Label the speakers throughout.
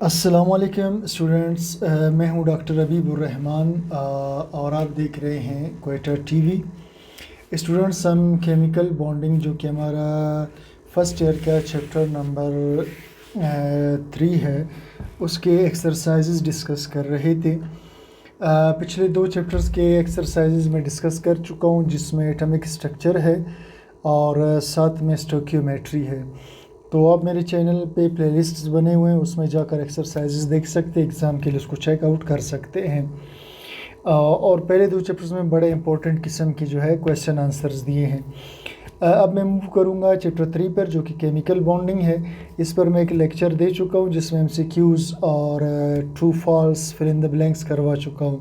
Speaker 1: अस्सलामुअलैकुम स्टूडेंट्स, मैं हूं डॉक्टर अबीबुर्रहमान और आप देख रहे हैं क्वेटर टीवी। स्टूडेंट्स, हम केमिकल बॉन्डिंग जो कि हमारा फर्स्ट ईयर का चैप्टर नंबर 3 है उसके एक्सरसाइजेज डिस्कस कर रहे थे। पिछले 2 चैप्टर्स के एक्सरसाइजेज में डिस्कस कर चुका हूं जिसमें एटॉमिक स्ट्रक्चर है और साथ में स्टोक्योमेट्री है। तो आप मेरे चैनल पे प्लेलिस्ट्स बने हुए हैं, उसमें जाकर एक्सरसाइजेज देख सकते हैं, एग्ज़ाम के लिए उसको चेकआउट कर सकते हैं। और पहले 2 चैप्टर्स में बड़े इंपॉर्टेंट किस्म के जो है क्वेश्चन आंसर्स दिए हैं। अब मैं मूव करूंगा चैप्टर 3 पर जो कि केमिकल बॉन्डिंग है। इस पर मैं एक लेक्चर दे चुका हूं जिसमें एमसीक्यूज़ और true false fill in the blanks करवा चुका हूं।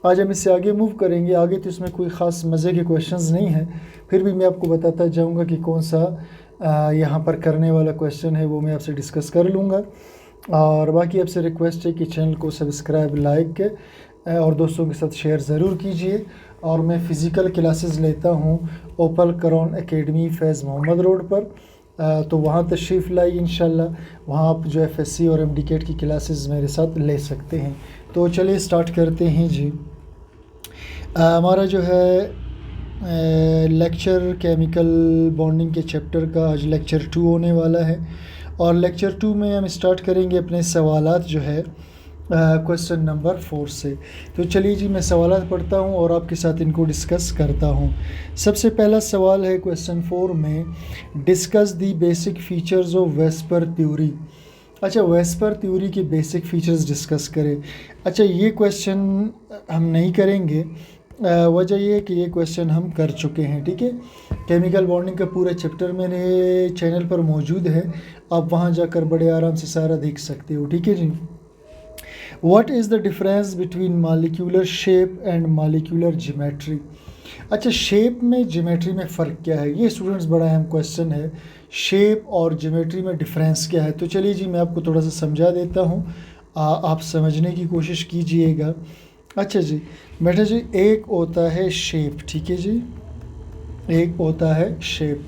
Speaker 1: आज हम इससे आगे मूव करेंगे। आगे तो इसमें कोई ख़ास मज़े के क्वेश्चंस नहीं हैं, फिर भी मैं आपको बताता जाऊंगा कि कौन सा यहाँ पर करने वाला क्वेश्चन है वो मैं आपसे डिस्कस कर लूँगा। और बाकी आपसे रिक्वेस्ट है कि चैनल को सब्सक्राइब, लाइक और दोस्तों के साथ शेयर ज़रूर कीजिए। और मैं फ़िज़िकल क्लासेस लेता हूँ ओपल करॉन एकेडमी फैज़ मोहम्मद रोड पर, तो वहाँ तशरीफ़ लाई इंशाल्लाह। वहाँ आप जो एफएससी और एमडीकेट की क्लासेस मेरे साथ ले सकते हैं। तो चलिए स्टार्ट करते हैं जी। हमारा जो है लेक्चर केमिकल बॉन्डिंग के चैप्टर का आज लेक्चर 2 होने वाला है। और लेक्चर 2 में हम स्टार्ट करेंगे अपने सवालात जो है क्वेश्चन नंबर 4 से। तो चलिए जी, मैं सवालात पढ़ता हूँ और आपके साथ इनको डिस्कस करता हूँ। सबसे पहला सवाल है क्वेश्चन 4 में, discuss the basic features of VSEPR theory. अच्छा, वेस्पर थ्योरी के बेसिक फीचर्स डिस्कस करें। अच्छा, ये क्वेश्चन हम नहीं करेंगे, वजह ये है कि ये क्वेश्चन हम कर चुके हैं। ठीक है, केमिकल बॉन्डिंग का पूरा चैप्टर मेरे चैनल पर मौजूद है, आप वहाँ जाकर बड़े आराम से सारा देख सकते हो। ठीक है जी। What is the difference between molecular shape and molecular geometry. अच्छा, शेप में ज्योमेट्री में फ़र्क क्या है, ये स्टूडेंट्स बड़ा अहम क्वेश्चन है। शेप और ज्योमेट्री में डिफरेंस क्या है? तो चलिए जी, मैं आपको थोड़ा सा समझा देता हूँ, आप समझने की कोशिश कीजिएगा। अच्छा जी बेटा जी, एक होता है शेप, ठीक है जी, एक होता है शेप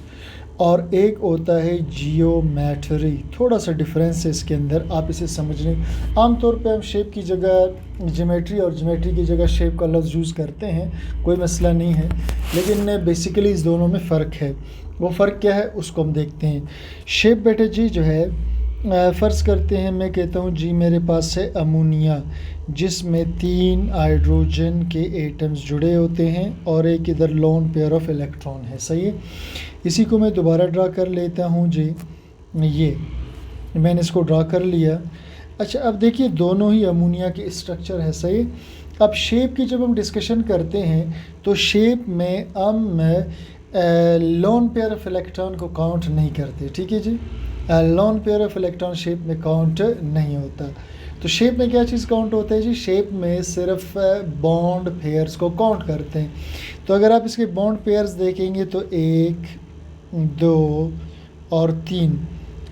Speaker 1: और एक होता है जियोमेट्री। थोड़ा सा डिफरेंस है इसके अंदर, आप इसे समझने। आमतौर पे हम शेप की जगह ज्योमेट्री और ज्योमेट्री की जगह शेप का लफ्ज़ यूज़ करते हैं, कोई मसला नहीं है, लेकिन बेसिकली इस दोनों में फ़र्क है। वो फ़र्क क्या है उसको हम देखते हैं। शेप बेटे जी जो है, फ़र्ज़ करते हैं मैं कहता हूँ जी मेरे पास है अमोनिया जिसमें 3 हाइड्रोजन के एटम्स जुड़े होते हैं और एक इधर लोन पेयर ऑफ इलेक्ट्रॉन है। सही है, इसी को मैं दोबारा ड्रा कर लेता हूँ जी। ये मैंने इसको ड्रा कर लिया। अच्छा, अब देखिए दोनों ही अमोनिया के स्ट्रक्चर है। सही, अब शेप की जब हम डिस्कशन करते हैं तो शेप में हम लोन पेयर ऑफ इलेक्ट्रॉन को काउंट नहीं करते। ठीक है जी, lone pair of electron shape में काउंट नहीं होता। तो शेप में क्या चीज़ काउंट होता है जी? शेप में सिर्फ बॉन्ड पेयर्स को काउंट करते हैं। तो अगर आप इसके बॉन्ड पेयर्स देखेंगे तो 1, 2 और 3,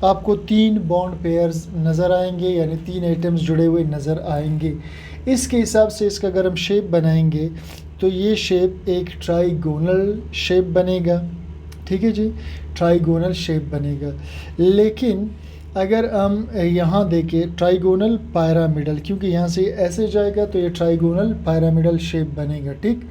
Speaker 1: आपको 3 बॉन्ड पेयर्स नज़र आएंगे, यानी 3 एटम्स जुड़े हुए नज़र आएंगे। इसके हिसाब से इसका अगर हम शेप बनाएंगे तो ये शेप एक ट्राइगोनल शेप बनेगा। ठीक है जी, ट्राइगोनल शेप बनेगा। लेकिन अगर हम यहाँ देखें ट्राइगोनल पायरामिडल, क्योंकि यहाँ से ऐसे जाएगा तो ये ट्राइगोनल पायरामिडल शेप बनेगा। ठीक,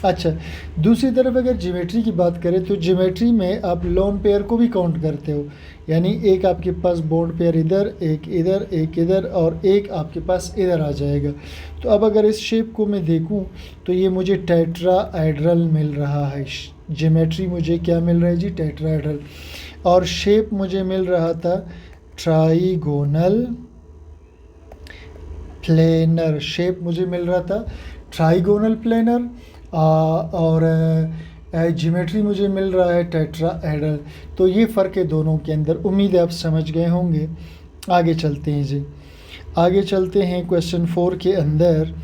Speaker 1: अच्छा, दूसरी तरफ अगर ज्योमेट्री की बात करें तो ज्योमेट्री में आप लोन पेयर को भी काउंट करते हो, यानी एक आपके पास बॉन्ड पेयर इधर, एक इधर, एक इधर और एक आपके पास इधर आ जाएगा। तो अब अगर इस शेप को मैं देखूं तो ये मुझे टेट्राहेड्रल मिल रहा है। ज्योमेट्री मुझे क्या मिल रहा है जी? टेट्राहेड्रल। और शेप मुझे मिल रहा था ट्राइगोनल प्लेनर। शेप मुझे मिल रहा था ट्राइगोनल प्लेनर और ज्योमेट्री मुझे मिल रहा है टेट्राहेड्रल। तो ये फ़र्क है दोनों के अंदर। उम्मीद है आप समझ गए होंगे। आगे चलते हैं जी, आगे चलते हैं क्वेश्चन 4 के अंदर।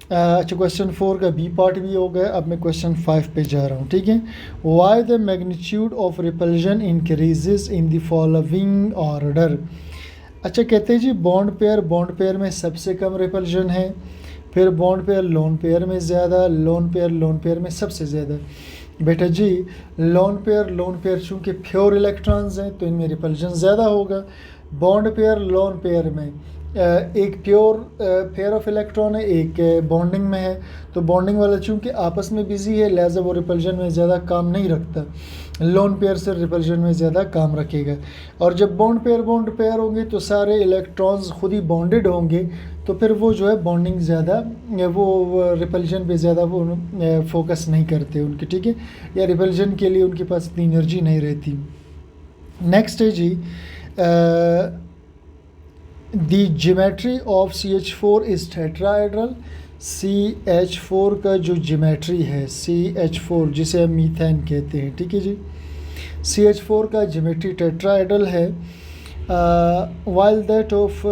Speaker 1: अच्छा, क्वेश्चन 4 का बी पार्ट भी हो गया। अब मैं क्वेश्चन 5 पे जा रहा हूँ। ठीक है, why the magnitude of repulsion increases in the following order. अच्छा, कहते हैं जी बॉन्ड पेयर में सबसे कम रिपल्जन है, फिर बॉन्ड पेयर लोन पेयर में ज़्यादा, लोन पेयर में सबसे ज़्यादा। बेटा जी लोन पेयर चूँकि प्योर इलेक्ट्रॉन्स हैं तो इनमें रिपल्जन ज़्यादा होगा। बॉन्ड पेयर लोन पेयर में एक प्योर पेयर ऑफ इलेक्ट्रॉन है, एक बॉन्डिंग में है। तो बॉन्डिंग वाला चूँकि आपस में बिजी है लिहाजा वो रिपल्जन में ज़्यादा काम नहीं रखता, लोन पेयर से रिपल्जन में ज़्यादा काम रखेगा। और जब बॉन्ड पेयर होंगे तो सारे इलेक्ट्रॉन्स खुद ही बॉन्डेड होंगे, तो फिर वो जो है बॉन्डिंग ज़्यादा वो रिपल्जन पे ज़्यादा वो फोकस नहीं करते उनके, ठीक है, या रिपल्जन के लिए उनके पास इतनी एनर्जी नहीं रहती। नेक्स्ट है जी the geometry of CH4 is tetrahedral. CH4 का जो ज्योमेट्री है, CH4 जिसे हम मीथेन कहते हैं, ठीक है जी, CH4 का ज्योमेट्री टेट्राहेड्रल है। वाइल दैट ऑफ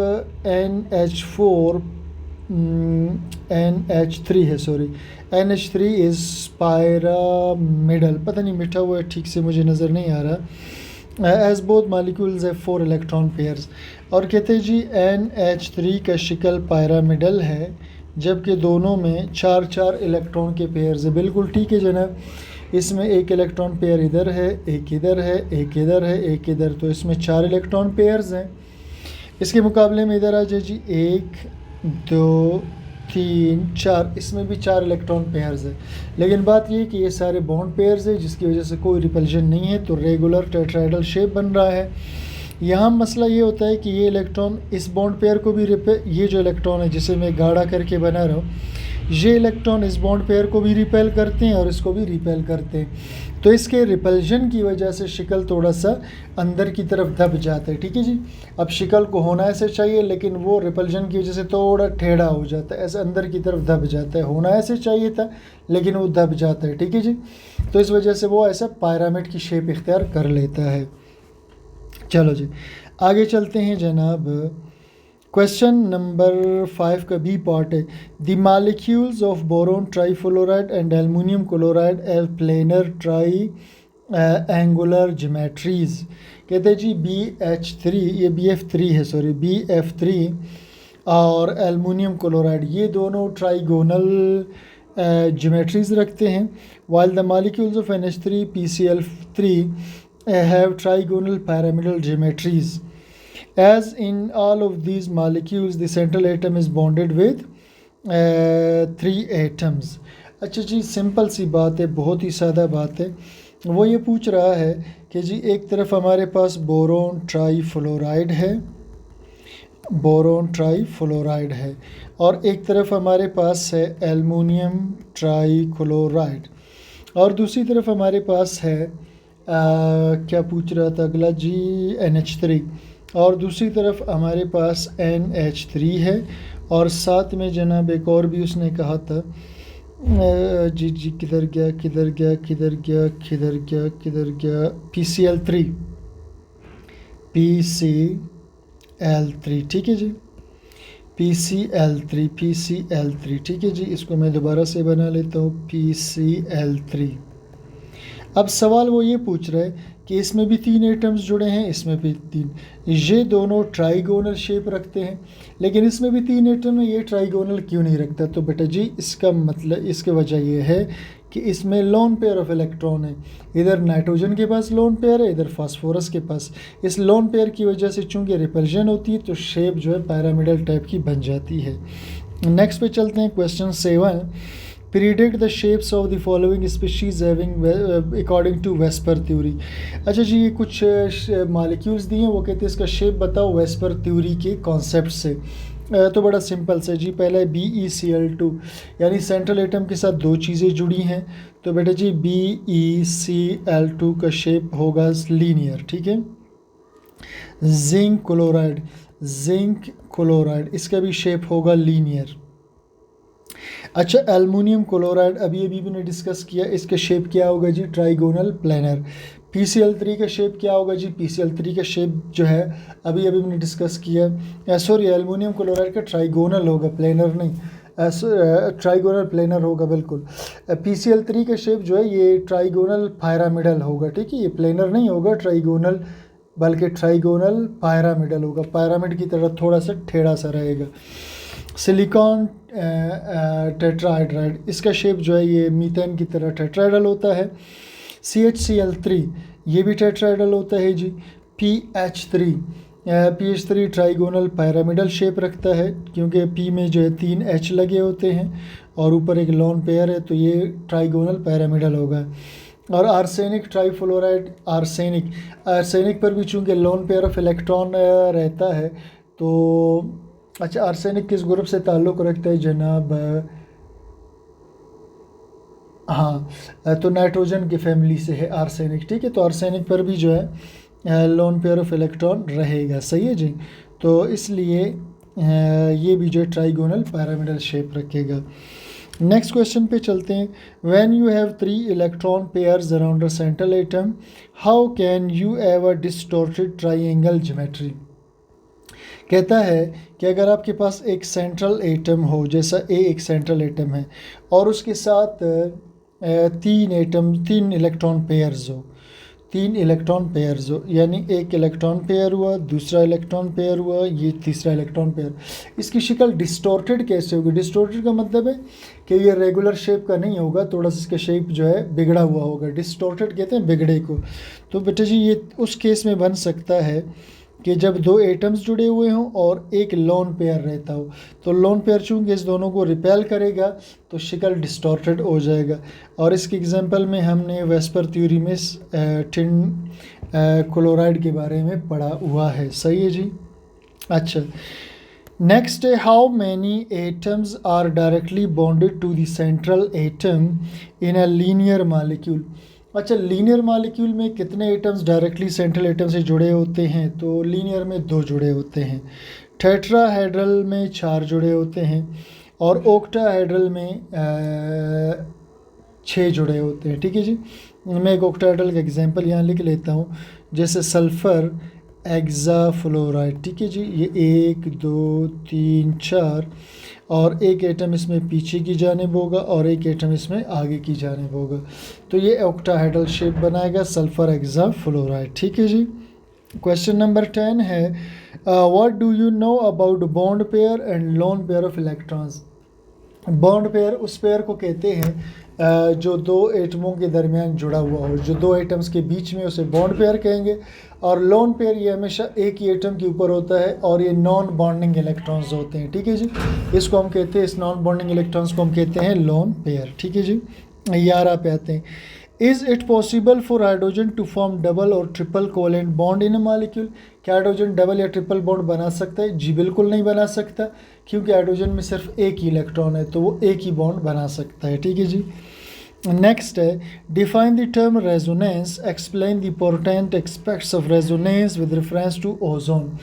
Speaker 1: NH3 है, सॉरी, NH3 इज़ पायरामिडल, पता नहीं मिठा हुआ है ठीक से मुझे नज़र नहीं आ रहा। एज बोथ मालिक्यूल्स है 4 इलेक्ट्रॉन पेयर्स। और कहते हैं जी NH3 का शिकल पायरामिडल है, जबकि दोनों में 4 इलेक्ट्रॉन के पेयर्स है। बिल्कुल ठीक है जनाब, इसमें एक इलेक्ट्रॉन पेयर इधर है, एक इधर है, एक इधर है, एक इधर, तो इसमें 4 इलेक्ट्रॉन पेयर्स हैं। इसके मुकाबले में इधर आ जाए जी 1 2 3 4, इसमें भी 4 इलेक्ट्रॉन पेयर्स है। लेकिन बात ये कि ये सारे बॉन्ड पेयर्स है जिसकी वजह से कोई रिपल्जन नहीं है, तो रेगुलर टेट्राहेड्रल शेप बन रहा है। यहाँ मसला ये होता है कि ये इलेक्ट्रॉन इस बॉन्ड पेयर को भी ये जो इलेक्ट्रॉन है जिसे मैं गाढ़ा करके बना रहा हूँ, ये इलेक्ट्रॉन इस बॉन्ड पेयर को भी रिपेल करते हैं और इसको भी रिपेल करते हैं। तो इसके रिपल्जन की वजह से शिकल थोड़ा सा अंदर की तरफ दब जाता है, ठीक है जी। अब शिकल को होना ऐसे चाहिए लेकिन वो रिपल्जन की वजह से थोड़ा टेढ़ा हो जाता है, ऐसे अंदर की तरफ दब जाता है। होना ऐसे चाहिए था लेकिन वो दब जाता है, ठीक है जी। तो इस वजह से वो ऐसा पिरामिड की शेप इख्तियार कर लेता है। चलो जी आगे चलते हैं जनाब। क्वेश्चन नंबर 5 का बी पार्ट है, the molecules of boron trifluoride and aluminium chloride have planar try angular geometries. कहते हैं जी BH3, ये BF3 है, सॉरी BF3 और एल्युमिनियम क्लोराइड ये दोनों ट्राइगोनल ज्योमेट्रीज रखते हैं, while the molecules of NH3 PCl3 have trigonal pyramidal geometries. As in all of these molecules, the central atom is bonded with 3 atoms. अच्छा जी, simple सी बात है, बहुत ही सादा बात है। वो ये पूछ रहा है कि जी एक तरफ हमारे पास बोरोन ट्राईफ्लोराइड है, और एक तरफ हमारे पास है एल्युमिनियम ट्राईक्लोराइड, और दूसरी तरफ हमारे पास है क्या पूछ रहा था अगला जी, NH3, और दूसरी तरफ हमारे पास NH3 है, और साथ में जनाब एक और भी उसने कहा था, जी किधर गया, PCl3, ठीक है जी, PCl3, ठीक है जी। इसको मैं दोबारा से बना लेता हूँ, PCl3। अब सवाल वो ये पूछ रहा है कि इसमें भी 3 एटम्स जुड़े हैं, इसमें भी 3, ये दोनों ट्राइगोनल शेप रखते हैं, लेकिन इसमें भी 3 एटम है, ये ट्राइगोनल क्यों नहीं रखता? तो बेटा जी इसका मतलब, इसकी वजह ये है कि इसमें लोन पेयर ऑफ इलेक्ट्रॉन है, इधर नाइट्रोजन के पास लोन पेयर है, इधर फास्फोरस के पास। इस लोन पेयर की वजह से चूँकि रिपल्जन होती है तो शेप जो है पिरामिडल टाइप की बन जाती है। नेक्स्ट पे चलते हैं, question 7, predict the shapes of the following species having according to VSEPR theory. अच्छा जी, ये कुछ मॉलिक्यूल्स दिए हैं, वो कहते हैं इसका शेप बताओ वेस्पर थ्योरी के कॉन्सेप्ट से। तो बड़ा सिंपल से जी, पहला है BeCl2, यानी सेंट्रल एटम के साथ 2 चीज़ें जुड़ी हैं, तो बेटा जी BeCl2 का शेप होगा लीनियर, ठीक है। जिंक क्लोराइड, इसका भी शेप होगा लीनियर। अच्छा, एल्युमिनियम क्लोराइड अभी मैंने डिस्कस किया, इसका शेप क्या होगा जी, ट्राइगोनल प्लेनर। PCl3 का शेप क्या होगा जी, PCl3 का शेप जो है अभी मैंने डिस्कस किया, सॉरी एल्युमिनियम क्लोराइड का ट्राइगोनल होगा, प्लेनर नहीं, ट्राइगोनल प्लेनर होगा बिल्कुल। PCl3 का शेप जो है ये ट्राइगोनल पिरामिडल होगा, ठीक है, ये प्लेनर नहीं होगा ट्राइगोनल, बल्कि ट्राइगोनल पिरामिडल होगा, पिरामिड की तरह थोड़ा सा टेढ़ा सा रहेगा। सिलिकॉन टेट्राहाइड्राइड, इसका शेप जो है ये मीथेन की तरह टेट्राहाइड्रल होता है। CHCl3 ये भी टेट्राहाइड्रल होता है जी। PH3 PH3 trigonal pyramidal shape रखता है क्योंकि P में जो है 3 H लगे होते हैं और ऊपर एक लोन पेयर है, तो ये ट्राइगोनल पैरामिडल होगा। और आर्सेनिक ट्राइफ्लोराइड, आर्सेनिक पर भी चूँकि लोन पेयर ऑफ इलेक्ट्रॉन रहता है, तो अच्छा आर्सेनिक किस ग्रुप से ताल्लुक़ रखता है जनाब? हाँ, तो नाइट्रोजन की फैमिली से है आर्सेनिक, ठीक है। तो आर्सेनिक पर भी जो है लोन पेयर ऑफ इलेक्ट्रॉन रहेगा, सही है जी। तो इसलिए ये भी जो है ट्राइगोनल पैरामिडल शेप रखेगा। नेक्स्ट क्वेश्चन पे चलते हैं। When you have 3 electron pairs around a central atom, how can you have a distorted triangle geometry? कहता है कि अगर आपके पास एक सेंट्रल एटम हो, जैसा ए एक सेंट्रल एटम है, और उसके साथ 3 इलेक्ट्रॉन पेयर्स हो, यानी एक इलेक्ट्रॉन पेयर हुआ, दूसरा इलेक्ट्रॉन पेयर हुआ, ये तीसरा इलेक्ट्रॉन पेयर। इसकी शक्ल डिस्टॉर्टेड कैसे होगी? डिस्टॉर्टेड का मतलब है कि ये रेगुलर शेप का नहीं होगा, थोड़ा सा इसका शेप जो है बिगड़ा हुआ होगा। डिस्टॉर्टेड कहते हैं बिगड़े को। तो बेटा जी ये उस केस में बन सकता है कि जब 2 एटम्स जुड़े हुए हों और एक लोन पेयर रहता हो, तो लोन पेयर चूँकि इस दोनों को रिपेल करेगा तो शक्ल डिस्टॉर्टेड हो जाएगा। और इसके एग्जांपल में हमने वेस्पर थ्योरी में टिन क्लोराइड के बारे में पढ़ा हुआ है, सही है जी। अच्छा, नेक्स्ट है how many atoms are directly bonded to the central atom in a linear molecule. अच्छा, लीनियर मॉलिक्यूल में कितने एटम्स डायरेक्टली सेंट्रल एटम से जुड़े होते हैं? तो लीनियर में 2 जुड़े होते हैं, टेट्राहेड्रल में 4 जुड़े होते हैं, और ऑक्टाहेड्रल में 6 जुड़े होते हैं, ठीक है जी। मैं एक ऑक्टाहेड्रल का एग्जांपल यहाँ लिख लेता हूँ, जैसे सल्फ़र हेक्साफ्लोराइड, ठीक है जी। ये 1 2 3 4, और एक एटम इसमें पीछे की जानिब होगा और एक एटम इसमें आगे की जानिब होगा, तो ये ऑक्टाहेड्रल शेप बनाएगा सल्फ़र हेक्साफ्लोराइड, ठीक है जी। क्वेश्चन नंबर 10 है what do you know about bond pair and loan pair of electrons? Bond pair उस पेयर को कहते हैं जो 2 एटमों के दरमियान जुड़ा हुआ हो, जो 2 एटम्स के बीच में, उसे बॉन्ड पेयर कहेंगे। और लोन पेयर ये हमेशा एक ही एटम के ऊपर होता है और ये नॉन बॉन्डिंग इलेक्ट्रॉन्स होते हैं, ठीक है जी। इसको हम कहते हैं, इस नॉन बॉन्डिंग इलेक्ट्रॉन्स को हम कहते हैं लोन पेयर, ठीक है जी। 11 पे आते हैं। Is it possible for hydrogen to form double और triple covalent bond in a molecule? क्या हाइड्रोजन डबल या ट्रिपल बॉन्ड बना सकता है? जी बिल्कुल नहीं बना सकता, क्योंकि हाइड्रोजन में सिर्फ एक ही इलेक्ट्रॉन है, तो वो एक ही बॉन्ड बना सकता है, ठीक है जी। नेक्स्ट है define the term resonance, explain the important aspects of resonance with reference to ozone.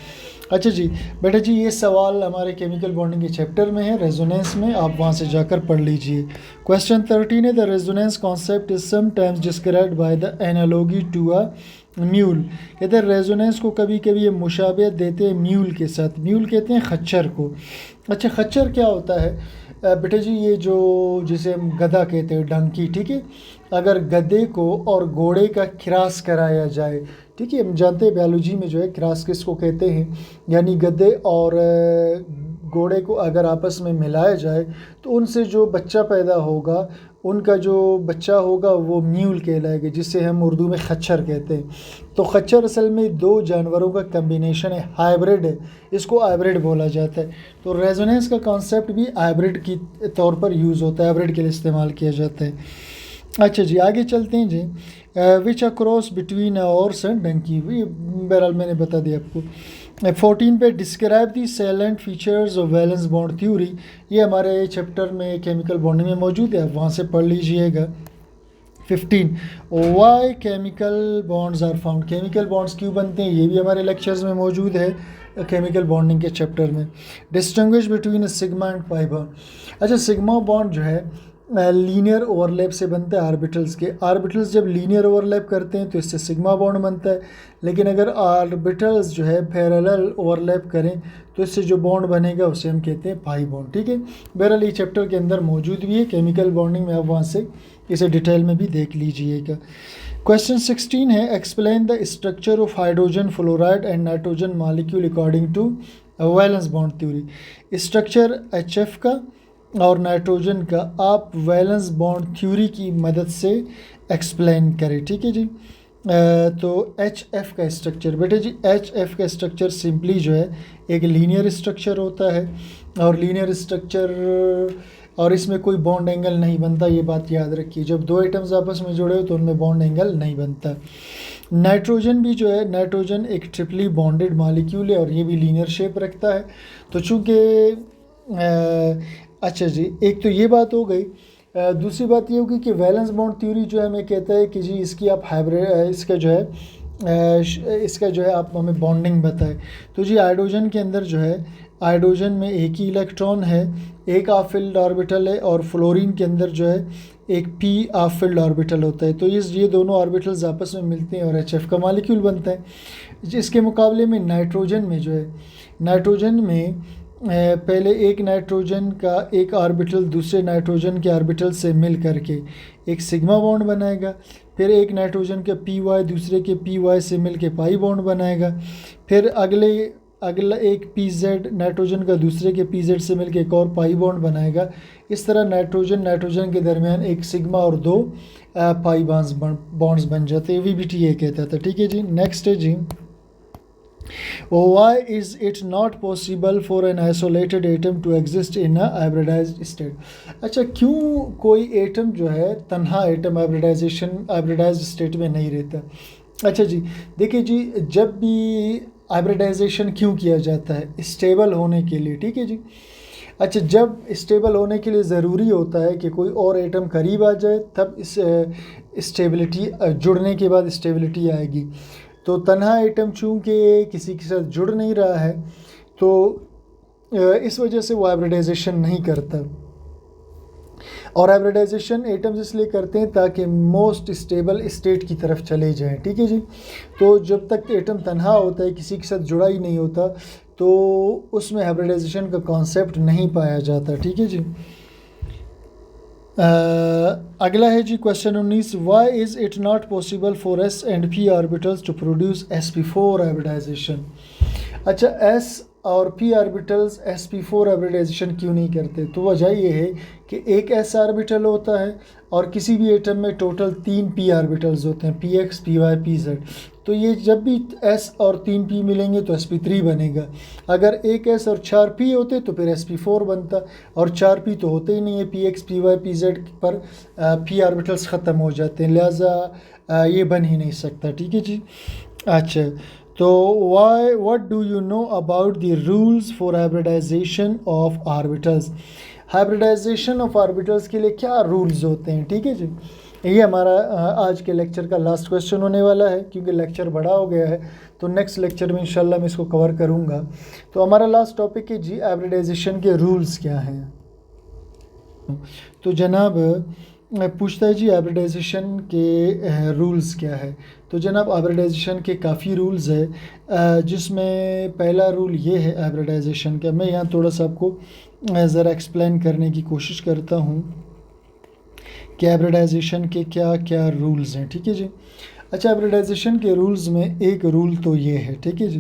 Speaker 1: अच्छा जी बेटा जी, ये सवाल हमारे केमिकल बॉन्डिंग के चैप्टर में है, रेजोनेंस में, आप वहाँ से जाकर पढ़ लीजिए। क्वेश्चन 13 है the resonance concept is sometimes described by the analogy to a mule. कहते हैं रेजोनेंस को कभी कभी ये मुशाबियत देते हैं म्यूल के साथ। म्यूल कहते हैं खच्चर को। अच्छा, खच्चर क्या होता है बेटे जी? ये जो जिसे हम गधा कहते हैं, डंकी, ठीक है। अगर गधे को और घोड़े का क्रॉस कराया जाए, ठीक है, हम जानते हैं बायोलॉजी में जो है क्रॉस किसको कहते हैं, यानी गधे और घोड़े को अगर आपस में मिलाया जाए तो उनसे जो बच्चा पैदा होगा, उनका जो बच्चा होगा वो म्यूल कहलाएगा, जिसे हम उर्दू में खच्चर कहते हैं। तो खच्चर असल में 2 जानवरों का कम्बिनेशन है, हाइब्रिड है, इसको हाइब्रिड बोला जाता है। तो रेजोनेंस का कॉन्सेप्ट भी हाइब्रिड की तौर पर यूज़ होता है, हाइब्रिड के लिए इस्तेमाल किया जाता है। अच्छा जी, आगे चलते हैं जी। Which a cross between a horse and donkey, बहरहाल मैंने बता दिया आपको। 14 पे describe the salient features of valence bond theory, ये हमारे चैप्टर में केमिकल बॉन्डिंग में मौजूद है, आप वहाँ से पढ़ लीजिएगा। 15 why chemical bonds are found, chemical bonds क्यों बनते हैं, ये भी हमारे लेक्चर्स में मौजूद है केमिकल बॉन्डिंग के चैप्टर में। Distinguish between sigma and pi bond. अच्छा, सिग्मा बॉन्ड जो है लीनियर ओवरलैप से बनता है आर्बिटल्स के। आर्बिटल्स जब लीनियर ओवरलैप करते हैं तो इससे सिग्मा बॉन्ड बनता है, लेकिन अगर आर्बिटल्स जो है पैरेलल ओवरलैप करें तो इससे जो बॉन्ड बनेगा उसे हम कहते हैं पाई बॉन्ड, ठीक है। बहरहाल ये चैप्टर के अंदर मौजूद भी है केमिकल बॉन्डिंग में, आप वहाँ से इसे डिटेल में भी देख लीजिएगा। क्वेश्चन 16 है explain the structure of hydrogen fluoride and nitrogen molecule according to valence bond theory. Structure HF का और नाइट्रोजन का आप वैलेंस बॉन्ड थ्योरी की मदद से एक्सप्लेन करें, ठीक है जी। तो एच एफ का स्ट्रक्चर, बेटे जी एच एफ का स्ट्रक्चर सिंपली जो है एक लीनियर स्ट्रक्चर होता है, और लीनियर स्ट्रक्चर और इसमें कोई बॉन्ड एंगल नहीं बनता, ये बात याद रखिए। जब दो एटम्स आपस में जुड़े हो तो उनमें बॉन्ड एंगल नहीं बनता। नाइट्रोजन भी जो है, नाइट्रोजन एक ट्रिपली बॉन्डेड मॉलिक्यूल है और ये भी लीनियर शेप रखता है। तो चूँकि अच्छा जी, एक तो ये बात हो गई। दूसरी बात ये होगी कि वैलेंस बॉन्ड थ्योरी जो है हमें कहता है कि जी इसकी आप हाइब्रिड इसका जो है इसका जो है आप हमें बॉन्डिंग बताएं। तो जी हाइड्रोजन के अंदर जो है, हाइड्रोजन में एक ही इलेक्ट्रॉन है, एक हाफ फिल्ड ऑर्बिटल है, और फ्लोरीन के अंदर जो है एक पी हाफ फिल्ड ऑर्बिटल होता है। तो ये दोनों ऑर्बिटल्स आपस में मिलते हैं और एच एफ का मॉलिक्यूल बनता है। इसके मुकाबले में नाइट्रोजन में जो है, नाइट्रोजन में पहले एक नाइट्रोजन का एक ऑर्बिटल दूसरे नाइट्रोजन के ऑर्बिटल से मिल करके एक सिग्मा बॉन्ड बनाएगा, फिर एक नाइट्रोजन के पी वाई दूसरे के पी वाई से मिल के पाई बॉन्ड बनाएगा, फिर अगला एक पी जेड नाइट्रोजन का दूसरे के पी जेड से मिल के एक और पाई बॉन्ड बनाएगा। इस तरह नाइट्रोजन के दरमियान एक सिग्मा और दो पाई बॉन्ड्स बन जाते हैं। VBT ये कहता था। ठीक है जी, नेक्स्ट है जी, Why is it not possible for an isolated atom to exist in a hybridized state? अच्छा, क्यों कोई एटम जो है तन्हा एटम हाइब्रिडाइज्ड स्टेट में नहीं रहता? अच्छा जी, देखिए जी, जब भी हाइब्रिडाइजेशन क्यों किया जाता है? स्टेबल होने के लिए। ठीक है जी। अच्छा, जब स्टेबल होने के लिए ज़रूरी होता है कि कोई और एटम करीब आ जाए, तब इस स्टेबिलिटी जुड़ने के बाद स्टेबिलिटी आएगी। तो तन्हा एटम चूँकि किसी के साथ जुड़ नहीं रहा है, तो इस वजह से वो हाइब्रिडाइजेशन नहीं करता। और हाइब्रिडाइजेशन एटम्स इसलिए करते हैं ताकि मोस्ट स्टेबल स्टेट की तरफ चले जाएं। ठीक है जी। तो जब तक एटम तन्हा होता है, किसी के साथ जुड़ा ही नहीं होता, तो उसमें हाइब्रिडाइजेशन का कॉन्सेप्ट नहीं पाया जाता। ठीक है जी। अगला है जी question 19, why is it not possible for S and P orbitals to produce sp4 hybridization? अच्छा, एस और पी ऑर्बिटल्स sp4 हाइब्रिडाइजेशन क्यों नहीं करते? तो वजह ये है कि एक s ऑर्बिटल होता है और किसी भी एटम में टोटल 3 p ऑर्बिटल्स होते हैं, px, py, pz। तो ये जब भी s और 3 p मिलेंगे तो sp3 बनेगा। अगर एक s और 4 p होते तो फिर sp4 बनता, और 4 p तो होते ही नहीं है, px, py, pz पर p ऑर्बिटल्स ख़त्म हो जाते हैं, लिहाजा ये बन ही नहीं सकता। ठीक है जी। अच्छा, तो what do you know about the rules for hybridisation of orbitals? Hybridisation of orbitals के लिए क्या रूल्स होते हैं? ठीक है जी, ये हमारा आज के लेक्चर का लास्ट क्वेश्चन होने वाला है, क्योंकि लेक्चर बड़ा हो गया है। तो नेक्स्ट लेक्चर में इंशाल्लाह मैं इसको कवर करूँगा। तो हमारा लास्ट टॉपिक है जी, हाइब्रिडाइजेशन के रूल्स क्या हैं। तो जनाब पूछता है जी हाइब्रिडाइजेशन के रूल्स क्या है? तो जनाब हाइब्रिडाइजेशन के काफ़ी रूल्स है, जिसमें पहला रूल ये है हाइब्रिडाइजेशन का, मैं यहाँ थोड़ा सा आपको ज़रा एक्सप्लेन करने की कोशिश करता हूँ कि हाइब्रिडाइजेशन के क्या क्या रूल्स हैं। ठीक है जी। अच्छा, हाइब्रिडाइजेशन के रूल्स में एक रूल तो ये है, ठीक है जी,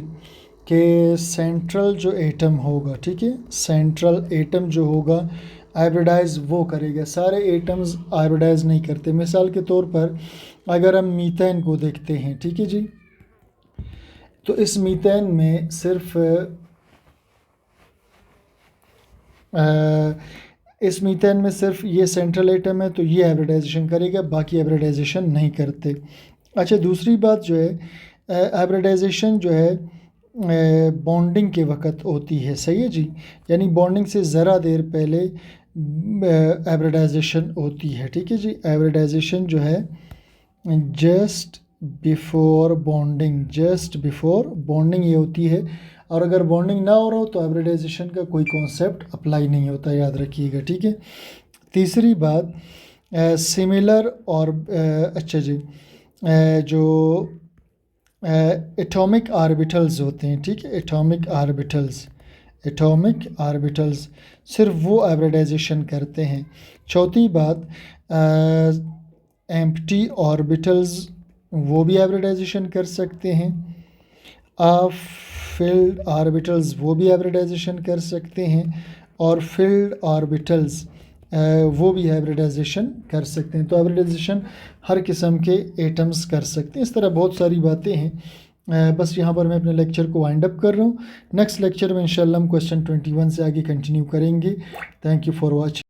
Speaker 1: कि सेंट्रल जो एटम होगा, ठीक है, सेंट्रल एटम जो होगा हाइब्रिडाइज वो करेगा, सारे एटम्स हाइब्रिडाइज नहीं करते। मिसाल के तौर पर अगर हम मीथेन को देखते हैं, ठीक है जी, तो इस मीथेन में सिर्फ इस मीथेन में सिर्फ ये सेंट्रल एटम है, तो ये हाइब्रिडाइजेशन करेगा, बाकी हाइब्रिडाइजेशन नहीं करते। अच्छा, दूसरी बात जो है, हाइब्रिडाइजेशन जो है बॉन्डिंग के वक्त होती है, सही है जी, यानी बॉन्डिंग से ज़रा देर पहले हाइब्रिडाइजेशन होती है। ठीक है जी, हाइब्रिडाइजेशन जो है just before bonding, just before bonding ये होती है, और अगर बॉन्डिंग ना हो रहा हो तो हाइब्रिडाइजेशन का कोई कॉन्सेप्ट अप्लाई नहीं होता, याद रखिएगा। ठीक है। तीसरी बात, सिमिलर और अच्छा जी, जो एटॉमिक ऑर्बिटल्स होते हैं, ठीक है, एटॉमिक ऑर्बिटल्स सिर्फ वो हाइब्रिडाइजेशन करते हैं। चौथी बात, एम्प्टी ऑर्बिटल्स वो भी हाइब्रिडाइजेशन कर सकते हैं। फील्ड ऑर्बिटल्स वो भी हाइब्रिडाइजेशन कर सकते हैं, और फील्ड ऑर्बिटल्स वो भी हाइब्रिडाइजेशन कर सकते हैं। तो हाइब्रिडाइजेशन हर किस्म के एटम्स कर सकते हैं। इस तरह बहुत सारी बातें हैं। बस यहाँ पर मैं अपने लेक्चर को वाइंड अप कर रहा हूँ। नेक्स्ट लेक्चर में इंशाल्लाह हम क्वेश्चन 21 से आगे कंटिन्यू करेंगे। Thank you for watching.